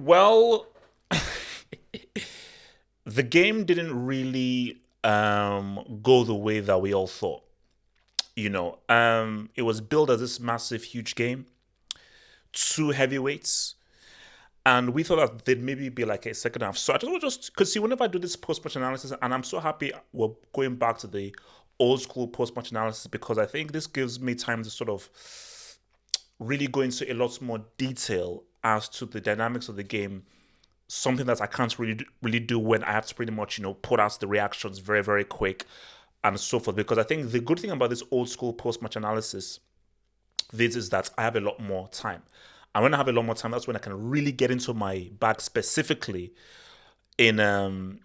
Well, the game didn't really go the way that we all thought. It was billed as this massive, huge game, two heavyweights, and we thought that there'd maybe be like a second half. So I just because see, whenever I do this post match analysis, and I'm so happy we're going back to the old school post match analysis because I think this gives me time to sort of really go into a lot more detail as to the dynamics of the game, something that I can't really do when I have to pretty much put out the reactions very very quick and so forth. Because I think the good thing about this old school post match analysis this is that I have a lot more time, and when I have a lot more time, that's when I can really get into my bag specifically in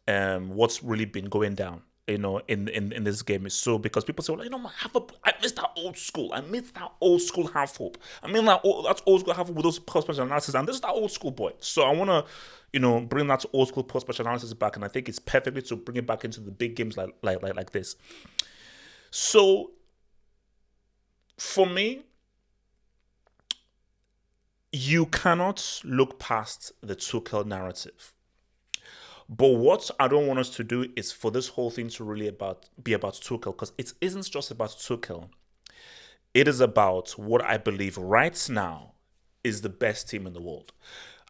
what's really been going down. In this game is so because people say, well, I miss that old school. I miss that old school half hope. I mean that's old school half hope with those post match analysis, and this is that old school boy. So I want to, bring that old school post match analysis back, and I think it's perfectly to bring it back into the big games like this. So for me, you cannot look past the Tuchel narrative. But what I don't want us to do is for this whole thing to really be about Tuchel, because it isn't just about Tuchel. It is about what I believe right now is the best team in the world.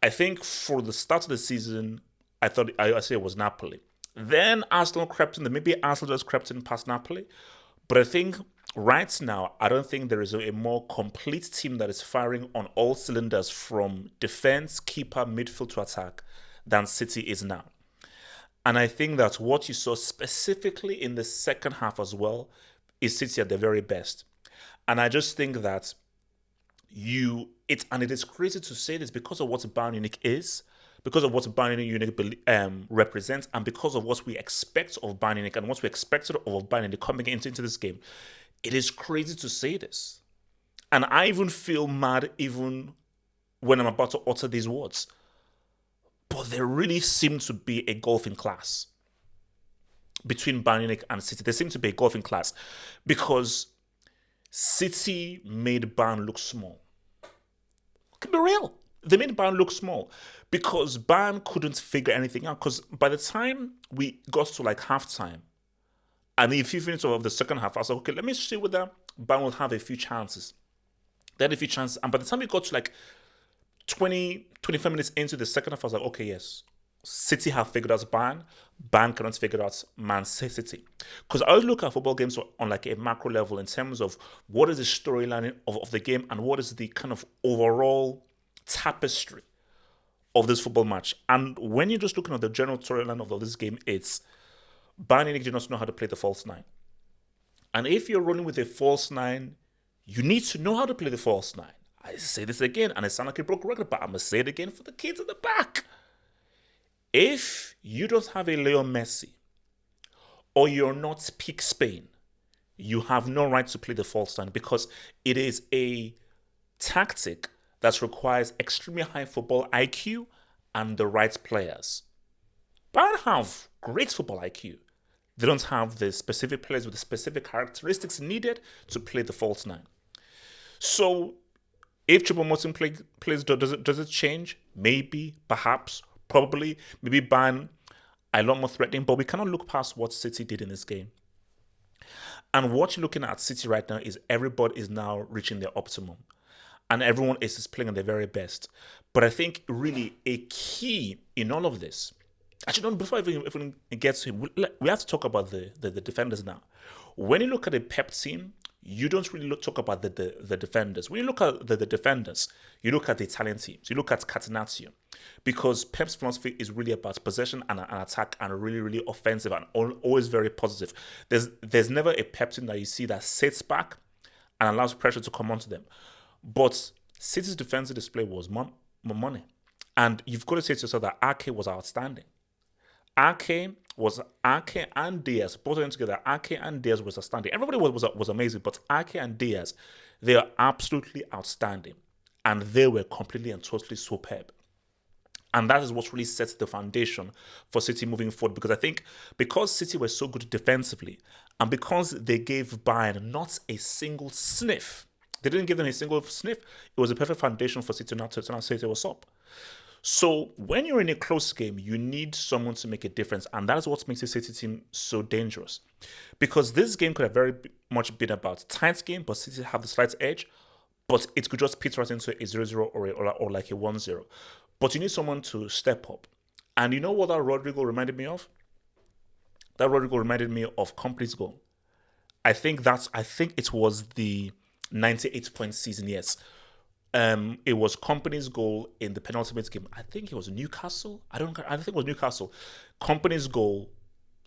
I think for the start of the season, I said it was Napoli. Then Arsenal crept in. Maybe Arsenal just crept in past Napoli. But I think right now, I don't think there is a more complete team that is firing on all cylinders from defense, keeper, midfield to attack than City is now. And I think that what you saw specifically in the second half as well is City at their very best. And I just think that it is crazy to say this because of what Bayern Munich is, because of what Bayern Munich represents, and because of what we expect of Bayern Munich and what we expected of Bayern Munich coming into this game. It is crazy to say this. And I even feel mad even when I'm about to utter these words. But there really seems to be a gulf in class between Bayern Munich and City. There seems to be a gulf in class because City made Bayern look small. Can be real. They made Bayern look small because Bayern couldn't figure anything out. Because by the time we got to like halftime, and in a few minutes of the second half, I was like, okay, let me see whether Bayern will have a few chances. They had a few chances. And by the time we got to like 25 minutes into the second half, I was like, okay, yes, City have figured out Bayern. Bayern cannot figure out Man City. Because I always look at football games on like a macro level in terms of what is the storyline of the game and what is the kind of overall tapestry of this football match. And when you're just looking at the general storyline of this game, it's Bayern Munich do not know how to play the false nine. And if you're running with a false nine, you need to know how to play the false nine. I say this again, and it sounds like a broken record, but I'm going to say it again for the kids in the back. If you don't have a Leo Messi, or you're not peak Spain, you have no right to play the false nine because it is a tactic that requires extremely high football IQ and the right players. Bayern have great football IQ. They don't have the specific players with the specific characteristics needed to play the false nine. So if Choupo-Moting plays, does it change? Maybe, perhaps, probably. Maybe Bayern are a lot more threatening, but we cannot look past what City did in this game. And what you're looking at City right now is everybody is now reaching their optimum. And everyone is playing at their very best. But I think really a key in all of this, actually, no, before I even get to him, we have to talk about the defenders now. When you look at a Pep team, you don't really talk about the defenders. When you look at the defenders, you look at the Italian teams. You look at Catenaccio. Because Pep's philosophy is really about possession and an attack and really, really offensive and always very positive. There's never a Pep team that you see that sits back and allows pressure to come onto them. But City's defensive display was money. And you've got to say to yourself that Ake was outstanding. Ake and Diaz, both of them together, Ake and Diaz was outstanding. Everybody was amazing, but Ake and Diaz, they are absolutely outstanding. And they were completely and totally superb. And that is what really sets the foundation for City moving forward. Because I think because City were so good defensively, and because they gave Bayern not a single sniff, they didn't give them a single sniff, it was a perfect foundation for City to now say what's up. So when you're in a close game, you need someone to make a difference, and that's what makes the City team so dangerous. Because this game could have very much been about tight game, but City have the slight edge, but it could just peter out into a 0-0 or like a 1-0. But you need someone to step up. And you know what that Rodrigo reminded me of? That Rodrigo reminded me of Company's goal. I think it was the 98-point season, yes. It was Company's goal in the penultimate game. I think it was Newcastle. I think it was Newcastle. Company's goal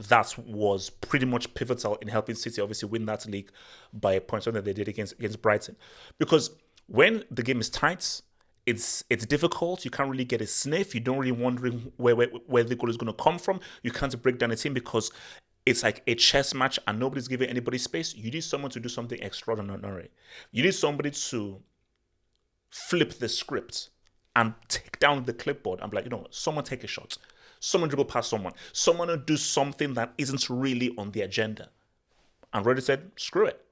that was pretty much pivotal in helping City obviously win that league by a point that they did against Brighton. Because when the game is tight, it's difficult. You can't really get a sniff. You don't really wondering where the goal is going to come from. You can't break down a team because it's like a chess match and nobody's giving anybody space. You need someone to do something extraordinary. You need somebody to flip the script and take down the clipboard and be like, someone take a shot. Someone dribble past someone. Someone will do something that isn't really on the agenda. And Rodri said, screw it.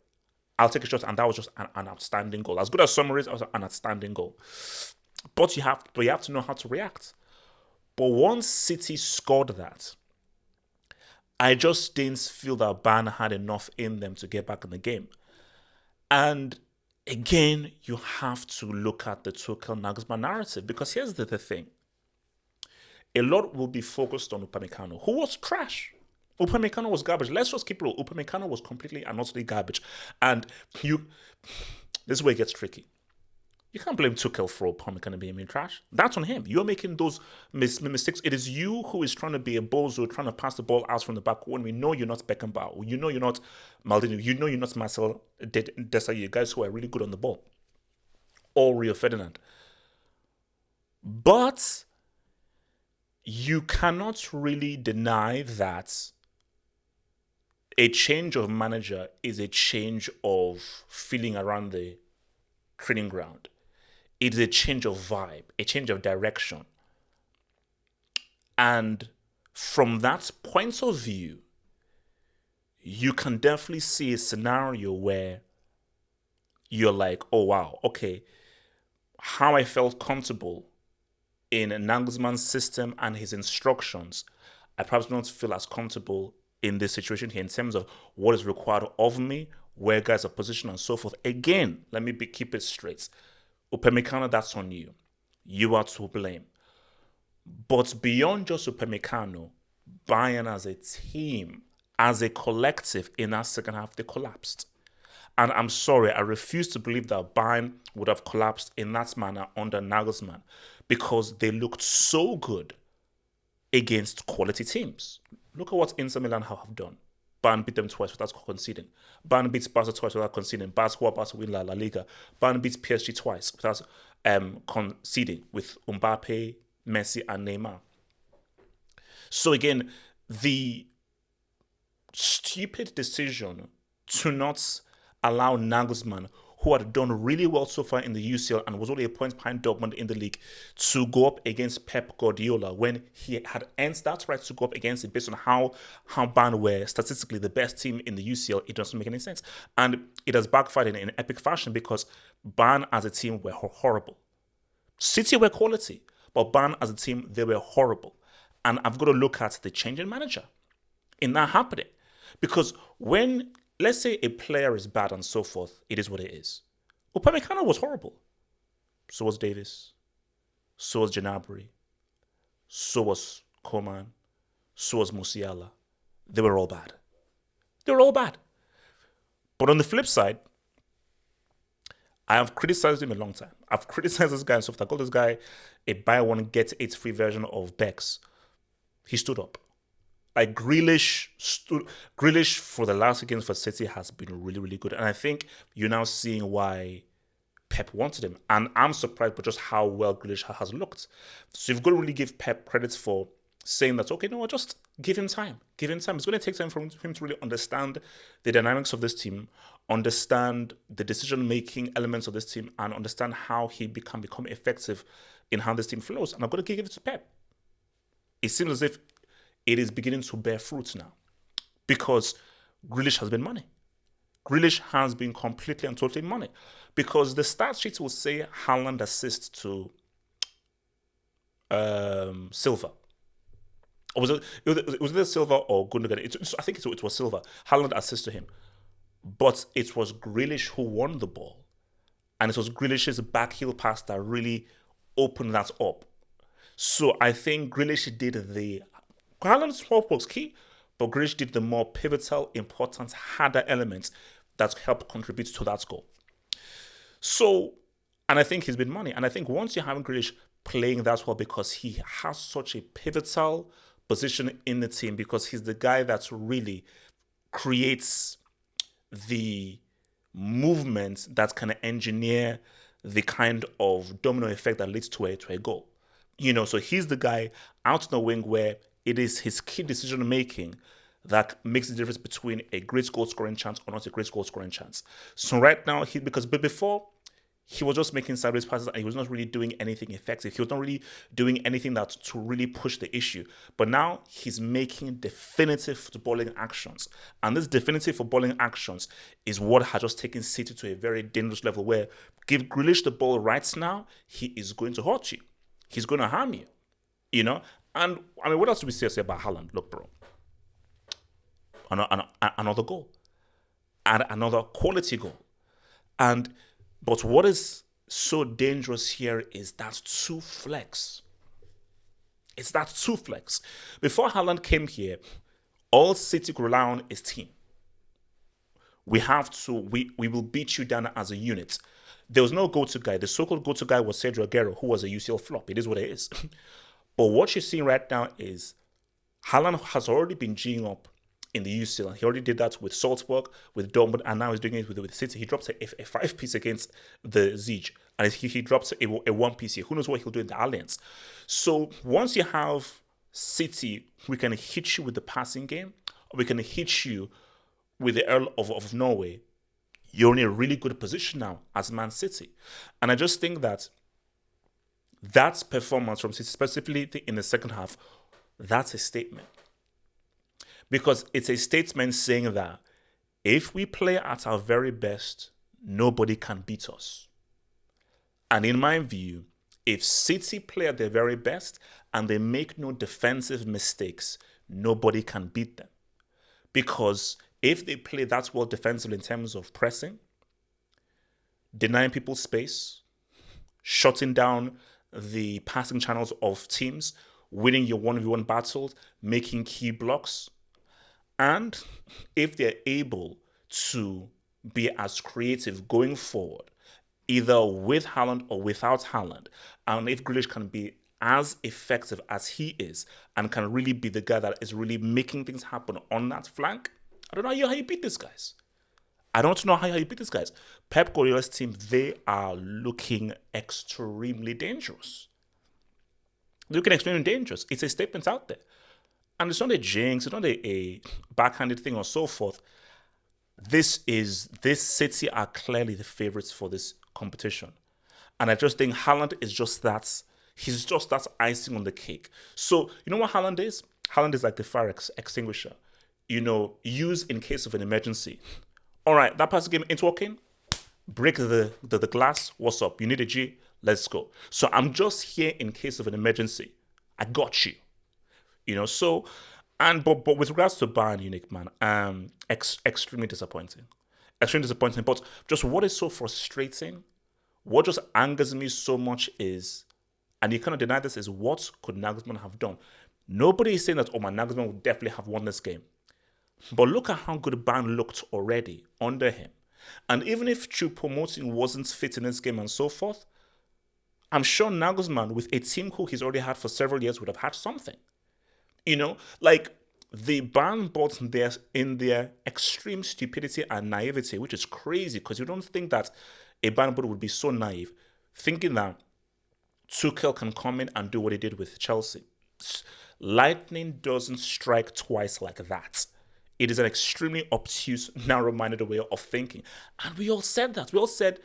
I'll take a shot. And that was just an outstanding goal. As good as Summer is, it was an outstanding goal. But you have to know how to react. But once City scored that, I just didn't feel that Bayern had enough in them to get back in the game. And again, you have to look at the Tuchel Nagelsmann narrative, because here's the thing. A lot will be focused on Upamecano, who was trash. Upamecano was garbage. Let's just keep it real. Upamecano was completely and utterly garbage. And this is where it gets tricky. You can't blame Tuchel for Upamecano being trash. That's on him. You're making those mistakes. It is you who is trying to be a bozo, trying to pass the ball out from the back when we know you're not Beckenbauer. You know you're not Maldini. You know you're not Marcel Desailly, guys who are really good on the ball. Or Rio Ferdinand. But you cannot really deny that a change of manager is a change of feeling around the training ground. It is a change of vibe, a change of direction. And from that point of view, you can definitely see a scenario where you're like, oh wow, okay, how I felt comfortable in Nagelsmann's system and his instructions, I perhaps don't feel as comfortable in this situation here in terms of what is required of me, where guys are positioned and so forth. Again, let me keep it straight. Upamecano, that's on you. You are to blame. But beyond just Upamecano, Bayern as a team, as a collective in that second half, they collapsed. And I'm sorry, I refuse to believe that Bayern would have collapsed in that manner under Nagelsmann, because they looked so good against quality teams. Look at what Inter Milan have done. Bayern beat them twice without conceding. Bayern beats Barca twice without conceding. Barca win La Liga. Bayern beats PSG twice without conceding, with Mbappe, Messi, and Neymar. So again, the stupid decision to not allow Nagelsmann, who had done really well so far in the UCL and was only a point behind Dortmund in the league, to go up against Pep Guardiola when he had earned that right to go up against it based on how Bayern were statistically the best team in the UCL, it doesn't make any sense. And it has backfired in epic fashion, because Bayern as a team were horrible. City were quality, but Bayern as a team, they were horrible. And I've got to look at the change in manager in that happening. Because when, let's say, a player is bad and so forth, it is what it is. Upamecano was horrible. So was Davis. So was Gnabry. So was Coman. So was Musiala. They were all bad. They were all bad. But on the flip side, I have criticized him a long time. I've criticized this guy and so forth. I call this guy a buy one, get it free version of Bex. He stood up. Like Grealish for the last games for City has been really, really good. And I think you're now seeing why Pep wanted him. And I'm surprised by just how well Grealish has looked. So you've got to really give Pep credit for saying that, okay, no, just give him time. Give him time. It's going to take time for him to really understand the dynamics of this team, understand the decision-making elements of this team, and understand how he can become effective in how this team flows. And I'm going to give it to Pep. It seems as if it is beginning to bear fruit now, because Grealish has been money. Grealish has been completely and totally money, because the stat sheet will say Haaland assists to Silva. Or was it Silva or Gundogan? I think it was Silva. Haaland assisted him. But it was Grealish who won the ball. And it was Grealish's back heel pass that really opened that up. So I think Grealish did the... Haaland's help was key, but Grealish did the more pivotal, important, harder elements that helped contribute to that goal. So, and I think he's been money. And I think once you're having Grealish playing that well because he has such a pivotal position in the team, because he's the guy that really creates the movement that can engineer the kind of domino effect that leads to a goal. So he's the guy out in the wing where it is his key decision making that makes the difference between a great goal scoring chance or not a great goal scoring chance. So right now, but before, he was just making sideways passes and he was not really doing anything effective. He was not really doing anything to really push the issue. But now he's making definitive footballing actions. And this definitive footballing actions is what has just taken City to a very dangerous level where give Grealish the ball right now, he is going to hurt you. He's going to harm you. And I mean, what else do we say about Haaland? Look, bro. Another goal. And another quality goal. But what is so dangerous here is that two flex. It's that two flex. Before Haaland came here, all City could rely on is team. We will beat you down as a unit. There was no go-to guy. The so-called go-to guy was Sergio Aguero, who was a UCL flop. It is what it is. But what you're seeing right now is Haaland has already been G'ing up in the UCL. He already did that with Salzburg, with Dortmund, and now he's doing it with City. He dropped a 5-piece against the Siege, and he drops a 1-piece here. Who knows what he'll do in the Alliance? So once you have City, we can hit you with the passing game, or we can hit you with the Earl of Norway. You're in a really good position now as Man City. And I just think that performance from City, specifically in the second half, that's a statement. Because it's a statement saying that if we play at our very best, nobody can beat us. And in my view, if City play at their very best and they make no defensive mistakes, nobody can beat them. Because if they play that well defensively in terms of pressing, denying people space, shutting down the passing channels of teams, winning your 1v1 battles, making key blocks, and if they're able to be as creative going forward, either with Haaland or without Haaland, and if Grealish can be as effective as he is and can really be the guy that is really making things happen on that flank, I don't know how you beat these guys. I don't know how you beat these guys. Pep Guardiola's team, they are looking extremely dangerous. They're looking extremely dangerous. It's a statement out there. And it's not a jinx, it's not a backhanded thing or so forth. This City are clearly the favorites for this competition. And I just think Haaland is just that. He's just that icing on the cake. So, you know what Haaland is? Haaland is like the fire extinguisher. Used in case of an emergency. All right, that passing game ain't working. Break the glass. What's up? You need a G? Let's go. So I'm just here in case of an emergency. I got you. But with regards to Bayern Munich, man, extremely disappointing. Extremely disappointing. But just what is so frustrating, what just angers me so much is, and you cannot deny this, is what could Nagelsmann have done? Nobody is saying that, Nagelsmann would definitely have won this game. But look at how good Bayern looked already under him. And even if Choupo-Moting wasn't fit in this game and so forth, I'm sure Nagelsmann, with a team who he's already had for several years, would have had something. The Bayern bought in their extreme stupidity and naivety, which is crazy because you don't think that a Bayern board would be so naive, thinking that Tuchel can come in and do what he did with Chelsea. Lightning doesn't strike twice like that. It is an extremely obtuse, narrow-minded way of thinking. And we all said that. We all said,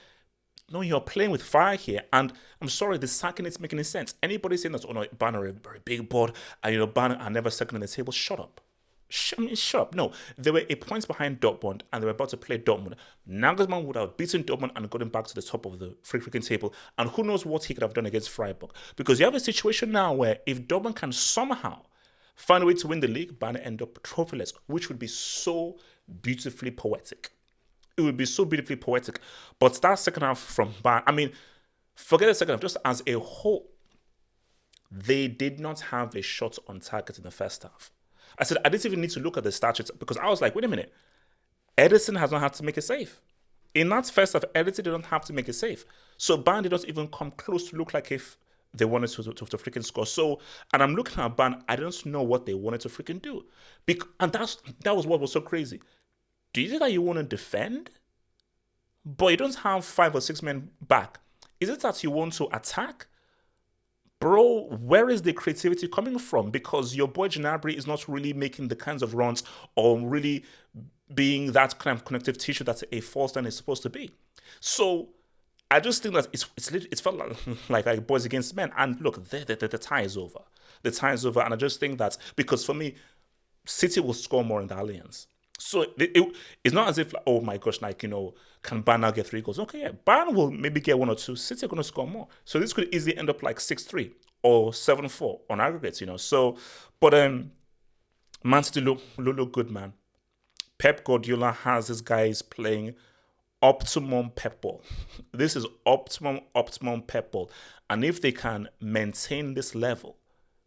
no, you're playing with fire here. And I'm sorry, the sacking isn't making any sense. Anybody saying that, Bayern are a very big board, and Bayern are never second in the table, shut up. Shut up. No, they were a point behind Dortmund and they were about to play Dortmund. Nagelsmann would have beaten Dortmund and gotten back to the top of the freaking table. And who knows what he could have done against Freiburg. Because you have a situation now where if Dortmund can somehow find a way to win the league, Bayern end up trophyless, which would be so beautifully poetic. It would be so beautifully poetic. But that second half from Bayern, I mean, forget the second half, just as a whole, they did not have a shot on target in the first half. I said, I didn't even need to look at the stat sheets because I was like, wait a minute. Edison has not had to make a save. In that first half, Edison did not have to make a save. So Bayern did not even come close to look like if they wanted to freaking score. So, and I'm looking at Bayern, I don't know what they wanted to freaking do. And that was what was so crazy. Do you think that you want to defend, but you don't have 5 or 6 men back? Is it that you want to attack? Bro, where is the creativity coming from? Because your boy Gnabry is not really making the kinds of runs or really being that kind of connective tissue that a false nine is supposed to be. So I just think that it's felt like boys against men. And look, the tie is over. The tie is over. And I just think that because for me, City will score more in the Allianz. So it's not as if, like, oh my gosh, like, you know, can Bayern now get 3 goals? Okay, yeah, Bayern will maybe get 1 or 2. City are going to score more. So this could easily end up like 6-3 or 7-4 on aggregates, you know. So, but Man City look good, man. Pep Guardiola has his guys playing optimum Pep ball. This is optimum Pep ball. And if they can maintain this level,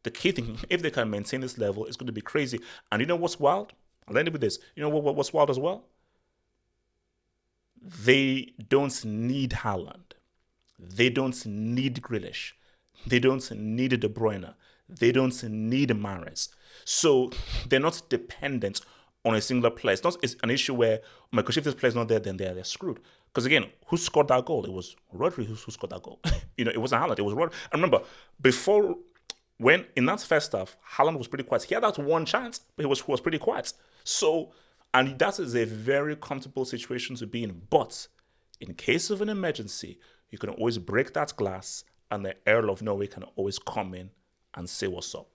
the key thing, if they can maintain this level, it's going to be crazy. And you know what's wild? I'll end it with this. You know what's wild as well? They don't need Haaland. They don't need Grealish. They don't need De Bruyne. They don't need Mahrez. So they're not dependent on a singular player. It's an issue where, oh my gosh, if this player's not there, then they're screwed. Because again, who scored that goal? It was Rodri who scored that goal. You know, it wasn't Haaland. It was Rodri. And remember, when in that first half, Haaland was pretty quiet. He had that one chance, but he was pretty quiet. So, and that is a very comfortable situation to be in. But in case of an emergency, you can always break that glass and the Earl of Norway can always come in and say what's up.